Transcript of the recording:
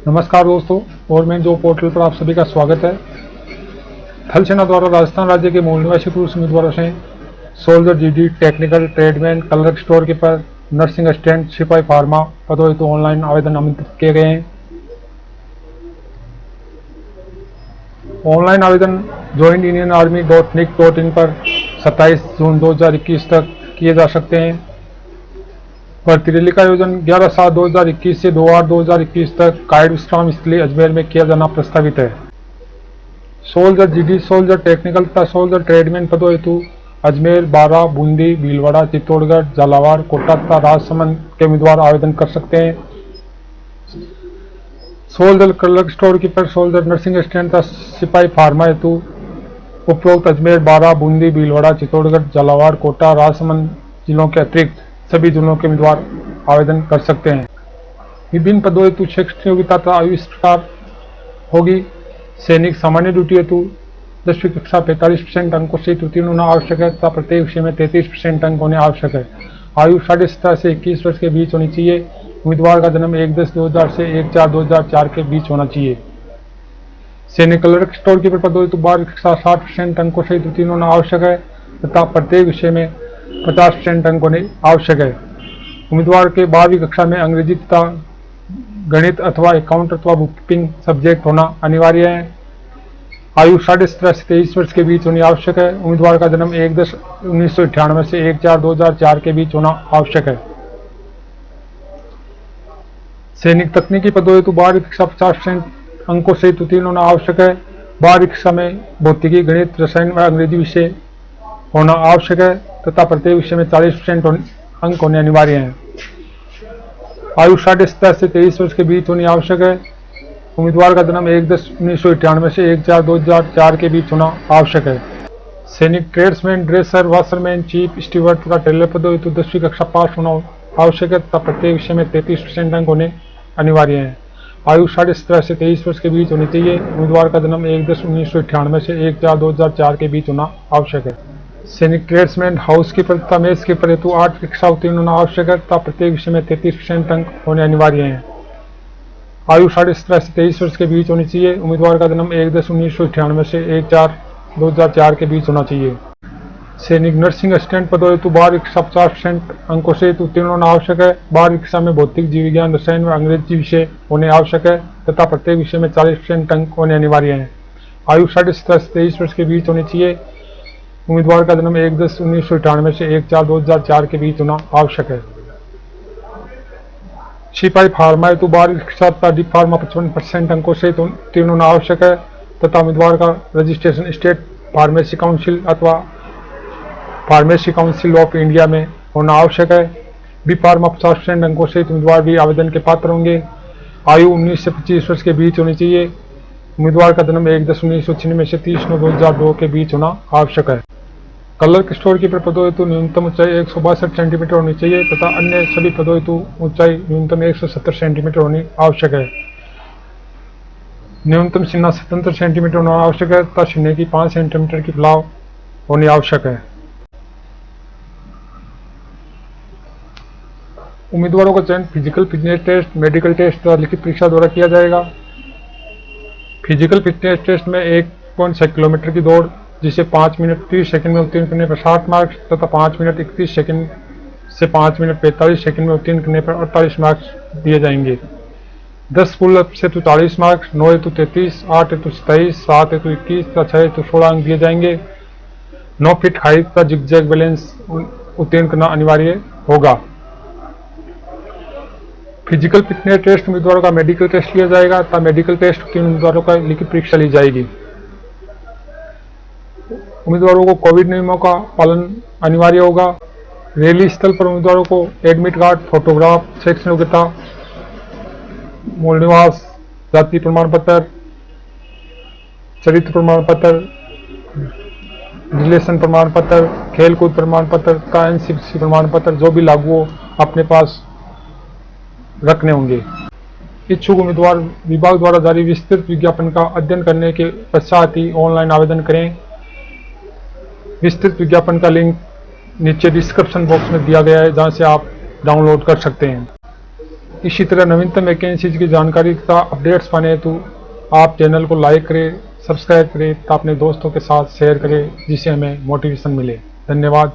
नमस्कार दोस्तों, government job portal पर आप सभी का स्वागत है। थल सेना द्वारा राजस्थान राज्य के मूल निवासी पुरुष उम्मीदवारों से soldier, GD, technical, tradesman, clerk, store keeper, nursing assistant, सिपाही, फार्मा पदों हेतु ऑनलाइन आवेदन आमंत्रित किए गए हैं। ऑनलाइन आवेदन joinedianarmy.nic.in पर 27 जून 2021 तक किए जा सकते हैं। भर्ती रैली का आयोजन 11/7/2021 से 2/8/2021 तक कायड़ विश्राम स्थली अजमेर में किया जाना प्रस्तावित है। सोल्जर, जीडी, सोल्जर टेक्निकल तथा सोल्जर ट्रेडमैन पदों हेतु अजमेर, बारा, बूंदी, भीलवाड़ा, चित्तौड़गढ़, झालावाड़, कोटा तथा राजसमंद के उम्मीदवार आवेदन कर सकते हैं। Soldier, clerk, store keeper, soldier, nursing assistant तथा सिपाही, फार्मा हेतु उपरोक्त अजमेर, बारा, बूंदी, भीलवाड़ा, चित्तौड़गढ़, झालावाड़, कोटा, राजसमंद जिलों के अतिरिक्त सभी जिलों के उम्मीदवार आवेदन कर सकते हैं। विभिन्न पदों हेतु शैक्षणिक योग्यता तथा आयु इस प्रकार होगी। सैनिक सामान्य ड्यूटी हेतु 10वीं कक्षा 45% अंकों से उत्तीर्ण होना आवश्यक है तथा प्रत्येक विषय में 33% अंक होने आवश्यक है। आयु 17.5 से 21 वर्ष के बीच होनी चाहिए। उम्मीदवार का जन्म 1/10/2000 से 1/4/2004 के बीच होना चाहिए। सैनिक क्लर्क, स्टोर कीपर पदों हेतु 12वीं कक्षा 60% अंकों से उत्तीर्ण होना आवश्यक है तथा प्रत्येक विषय में 50% अंक होने आवश्यक है। उम्मीदवार के 12वीं कक्षा में अंग्रेजी तथा गणित अथवा अकाउंट अथवा बुककीपिंग सब्जेक्ट होना अनिवार्य है। आयु 17.5 से 23 वर्ष के बीच होनी आवश्यक है। उम्मीदवार का जन्म 1/10/1998 से 1/4/2004 के बीच होना आवश्यक है। सैनिक तकनीकी पदों हेतु 12वीं कक्षा 50% अंकों से उत्तीर्ण होना आवश्यक है। 12वीं कक्षा में भौतिकी, गणित, रसायन व अंग्रेजी विषय होना आवश्यक है तथा प्रत्येक विषय में 40% अंक होने अनिवार्य हैं। आयु 17.5 से 23 वर्ष के बीच होनी आवश्यक है। उम्मीदवार का जन्म 1/10/1998 से 1/4/2004 के बीच होना आवश्यक है। सैनिक tradesman, dresser, washerman, chief steward तथा टेलर पदों हेतु 10वीं कक्षा पास होना आवश्यक है तथा प्रत्येक विषय में 33% अंक होने अनिवार्य हैं। आयु 17.5 से 23 वर्ष के बीच होनी चाहिए। उम्मीदवार का जन्म 1/10/1998 से 1/4/2004 के बीच होना आवश्यक है। सैनिक ट्रेड्समैन, हाउस कीपर तथा मेस कीपर हेतु 8वीं कक्षा उत्तीर्ण होना आवश्यक है तथा प्रत्येक विषय में 33% अंक होने अनिवार्य हैं। आयु 17.5 से 23 वर्ष के बीच होनी चाहिए। उम्मीदवार का जन्म 1/10/1998 से 1/4/2004 के बीच होना चाहिए। सैनिक नर्सिंग असिस्टेंट पदों हेतु 12वीं कक्षा 50% अंकों से उत्तीर्ण होना आवश्यक है। 12वीं कक्षा में भौतिक, जीव विज्ञान, रसायन व अंग्रेजी विषय होने आवश्यक है तथा प्रत्येक विषय में 40% अंक होने अनिवार्य हैं। आयु 17.5 से 23 वर्ष के बीच होनी चाहिए। उम्मीदवार का जन्म 1/10/1998 से 1/4/2004 के बीच होना आवश्यक है। सिपाही, फार्मा हेतु 12वीं कक्षा तथा डी फार्मा 55% अंकों से उत्तीर्ण होना आवश्यक है तथा उम्मीदवार का रजिस्ट्रेशन स्टेट फार्मेसी काउंसिल अथवा फार्मेसी काउंसिल ऑफ इंडिया में होना आवश्यक है। बी फार्मा 50% अंकों से उम्मीदवार भी आवेदन के पात्र होंगे। आयु 19 से 25 वर्ष के बीच होनी चाहिए। उम्मीदवार का जन्म 1/10/1996 से 30/9/2002 के बीच होना आवश्यक है। क्लर्क, स्टोर कीपर पदों हेतु न्यूनतम ऊंचाई 162 सेंटीमीटर होनी चाहिए तथा अन्य सभी पदों हेतु ऊंचाई न्यूनतम 170 सेंटीमीटर होनी आवश्यक है। न्यूनतम सीना 77 सेंटीमीटर होना आवश्यक है तथा सीने की 5 सेंटीमीटर की फैलाव होनी आवश्यक है। उम्मीदवारों का चयन physical fitness test, medical test तथा लिखित परीक्षा द्वारा किया जाएगा। फिजिकल फिटनेस टेस्ट में 1.6 किलोमीटर की दौड़ जिसे 5 मिनट 30 सेकंड में उत्तीर्ण करने पर 60 मार्क्स तथा 5 मिनट 31 सेकंड से 5 मिनट 45 सेकंड में उत्तीर्ण करने पर 48 मार्क्स दिए जाएंगे। 10 पुलअप से तो 40 मार्क्स, 9 हेतु 33, 8 हेतु 27, 7 हेतु 21 तथा 6 हेतु 16 अंक दिए जाएंगे। 9 फीट हाइट तथा जिगजैग बैलेंस उत्तीर्ण करना अनिवार्य होगा। फिजिकल फिटनेस टेस्ट उम्मीदवारों का मेडिकल टेस्ट लिया जाएगा तथा मेडिकल टेस्ट के उम्मीदवारों का लिखित परीक्षा ली जाएगी। उम्मीदवारों को कोविड नियमों का पालन अनिवार्य होगा। रैली स्थल पर उम्मीदवारों को एडमिट कार्ड, फोटोग्राफ, शैक्षणिक योग्यता, मूल निवास, जाति प्रमाण पत्र, चरित्र प्रमाण पत्र, रिलेशन प्रमाण पत्र, खेलकूद प्रमाण पत्र का एनसीसी प्रमाण पत्र जो भी लागू हो अपने पास रखने होंगे। इच्छुक उम्मीदवार विभाग द्वारा जारी विस्तृत विज्ञापन का अध्ययन करने के पश्चात ही ऑनलाइन आवेदन करें। विस्तृत विज्ञापन का लिंक नीचे डिस्क्रिप्शन बॉक्स में दिया गया है जहां से आप डाउनलोड कर सकते हैं। इसी तरह नवीनतम वैकेंसीज की जानकारी तथा अपडेट्स पाने हेतु आप चैनल को लाइक करें, सब्सक्राइब करें तथा अपने दोस्तों के साथ शेयर करें, जिससे हमें मोटिवेशन मिले। धन्यवाद।